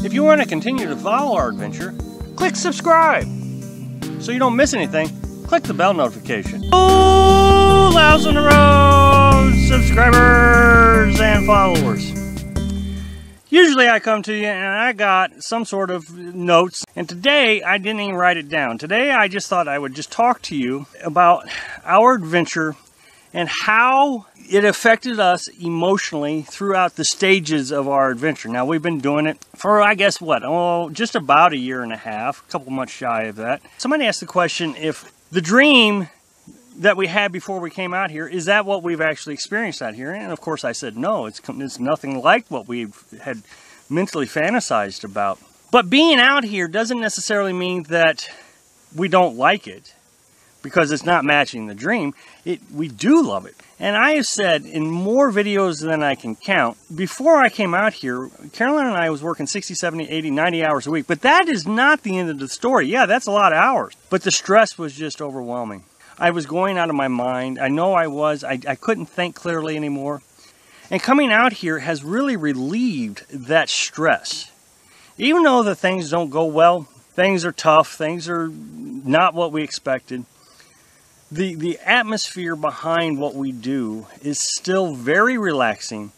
If you want to continue to follow our adventure, click subscribe. So you don't miss anything, click the bell notification. Oh, Louse on the Road subscribers and followers. Usually I come to you and I got some sort of notes, and today I didn't even write it down. Today I just thought I would just talk to you about our adventure and how it affected us emotionally throughout the stages of our adventure. Now, we've been doing it for, I guess, what? Oh, just about a year and a half, a couple months shy of that. Somebody asked the question if the dream that we had before we came out here, is that what we've actually experienced out here? And of course I said no, it's nothing like what we had mentally fantasized about. But being out here doesn't necessarily mean that we don't like it because it's not matching the dream. We do love it. And I have said in more videos than I can count, before I came out here, Carolyn and I was working 60, 70, 80, 90 hours a week. But that is not the end of the story. Yeah, that's a lot of hours. But the stress was just overwhelming. I was going out of my mind. I know I was. I couldn't think clearly anymore. And coming out here has really relieved that stress. Even though the things don't go well, things are tough, things are not what we expected, the atmosphere behind what we do is still very relaxing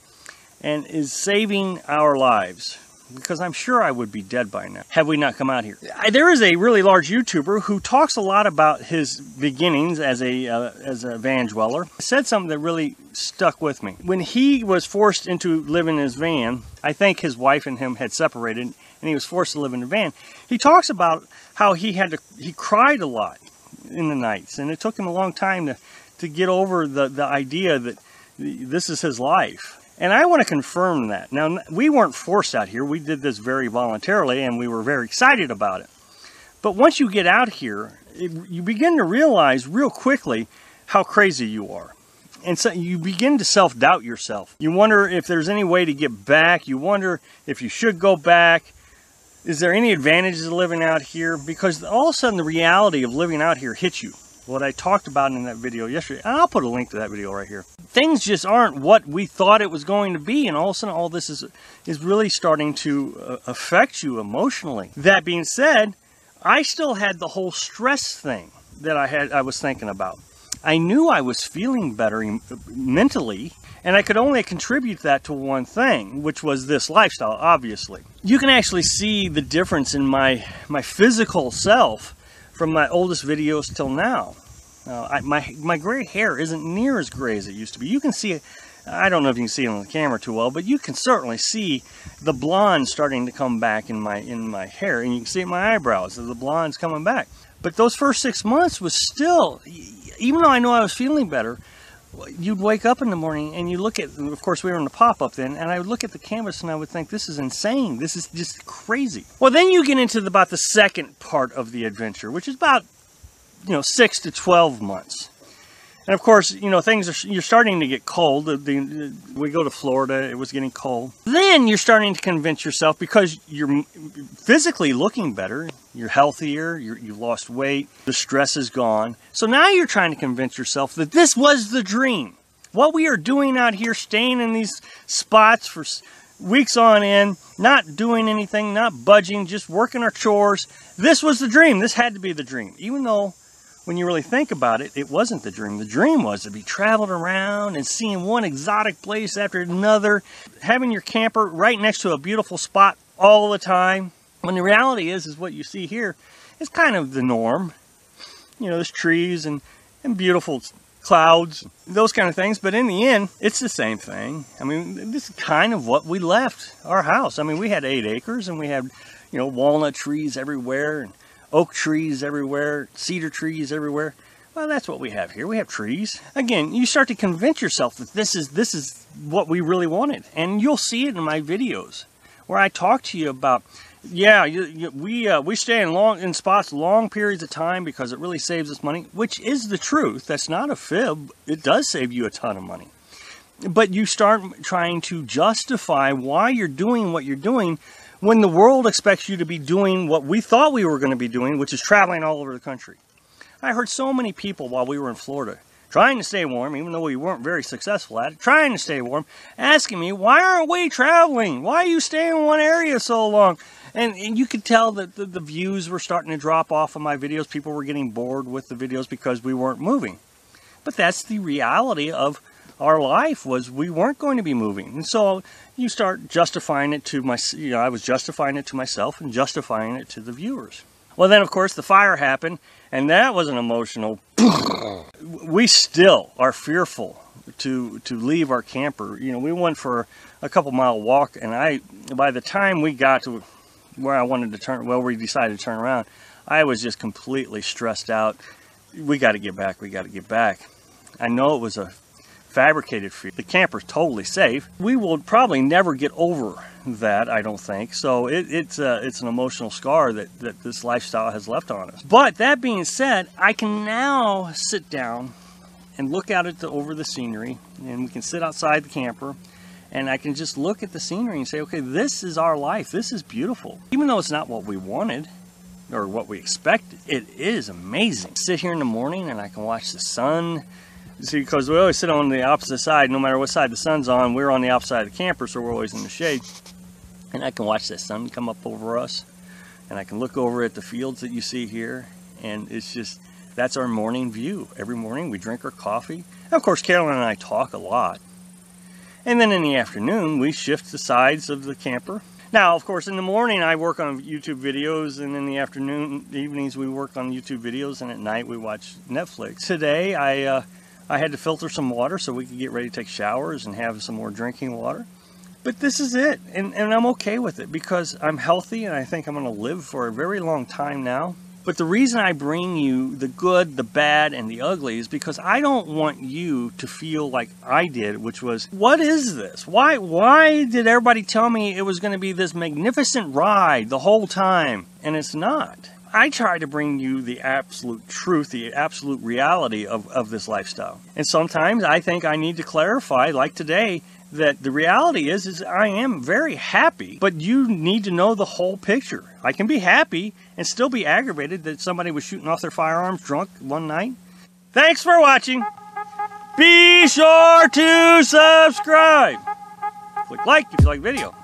and is saving our lives. Because I'm sure I would be dead by now had we not come out here. There is a really large YouTuber who talks a lot about his beginnings as a van dweller. He said something that really stuck with me. When he was forced into living in his van, I think his wife and him had separated, and he was forced to live in a van. He talks about how he cried a lot in the nights, and it took him a long time to get over the idea that this is his life. And I want to confirm that. Now, we weren't forced out here. We did this very voluntarily, and we were very excited about it. But once you get out here, you begin to realize real quickly how crazy you are. And so you begin to self-doubt yourself. You wonder if there's any way to get back. You wonder if you should go back. Is there any advantages of living out here? Because all of a sudden, the reality of living out here hits you. What I talked about in that video yesterday, and I'll put a link to that video right here. Things just aren't what we thought it was going to be, and all of a sudden all this is really starting to affect you emotionally. That being said, I still had the whole stress thing that I was thinking about. I knew I was feeling better mentally, and I could only contribute that to one thing, which was this lifestyle, obviously. You can actually see the difference in my physical self from my oldest videos till now. My gray hair isn't near as gray as it used to be. You can see it, I don't know if you can see it on the camera too well, but you can certainly see the blonde starting to come back in my hair, and you can see it in my eyebrows, the blonde's coming back. But those first 6 months was still, even though I know I was feeling better, you'd wake up in the morning and you look at, of course we were in the pop-up then, and I would look at the canvas and I would think, this is insane, this is just crazy. Well, then you get into about the second part of the adventure, which is about 6 to 12 months. And of course, you're starting to get cold. We go to Florida, it was getting cold. Then you're starting to convince yourself, because you're physically looking better, you're healthier, you've lost weight, the stress is gone. So now you're trying to convince yourself that this was the dream. What we are doing out here, staying in these spots for weeks on end, not doing anything, not budging, just working our chores. This was the dream. This had to be the dream. Even though, when you really think about it, it wasn't the dream. The dream was to be traveling around and seeing one exotic place after another, having your camper right next to a beautiful spot all the time. When the reality is what you see here is kind of the norm. There's trees and beautiful clouds, those kind of things. But in the end, it's the same thing. I mean, this is kind of what we left our house. I mean, we had 8 acres, and we had, walnut trees everywhere, and oak trees everywhere, cedar trees everywhere. Well, that's what we have here. We have trees. Again, you start to convince yourself that this is what we really wanted. And you'll see it in my videos where I talk to you about, yeah, we stay in spots long periods of time because it really saves us money, which is the truth. That's not a fib. It does save you a ton of money. But you start trying to justify why you're doing what you're doing when the world expects you to be doing what we thought we were going to be doing, which is traveling all over the country. I heard so many people while we were in Florida trying to stay warm, even though we weren't very successful at it, trying to stay warm, asking me, why aren't we traveling? Why are you staying in one area so long? And you could tell that the views were starting to drop off of my videos. People were getting bored with the videos because we weren't moving. But that's the reality of our life, was we weren't going to be moving. And so you start justifying it to I was justifying it to myself and justifying it to the viewers. Well, then of course the fire happened, and that was an emotional. We still are fearful to leave our camper. You know, we went for a couple-mile walk, and by the time we got to where I wanted to turn, well, we decided to turn around, I was just completely stressed out. We got to get back. We got to get back. I know it was a fabricated fear. The camper's totally safe. We will probably never get over that, I don't think. So it's an emotional scar that this lifestyle has left on us. But that being said, I can now sit down and look out over the scenery, and we can sit outside the camper, and I can just look at the scenery and say, okay, this is our life. This is beautiful. Even though it's not what we wanted or what we expected, it is amazing. Sit here in the morning and I can watch the sun. See, because we always sit on the opposite side. No matter what side the sun's on, we're on the opposite side of the camper, so we're always in the shade. And I can watch that sun come up over us, and I can look over at the fields that you see here, and it's just, that's our morning view. Every morning we drink our coffee. And of course, Carolyn and I talk a lot. And then in the afternoon, we shift the sides of the camper. Now, of course, in the morning, I work on YouTube videos, and in the evenings, we work on YouTube videos, and at night, we watch Netflix. Today, I had to filter some water so we could get ready to take showers and have some more drinking water. But this is it, and I'm okay with it because I'm healthy, and I think I'm going to live for a very long time now. But the reason I bring you the good, the bad, and the ugly is because I don't want you to feel like I did, which was, what is this? Why did everybody tell me it was going to be this magnificent ride the whole time? And it's not. I try to bring you the absolute truth, the absolute reality of this lifestyle. And sometimes I think I need to clarify, like today, that the reality is I am very happy, but you need to know the whole picture. I can be happy and still be aggravated that somebody was shooting off their firearms drunk one night. Thanks for watching. Be sure to subscribe. Click like if you like the video.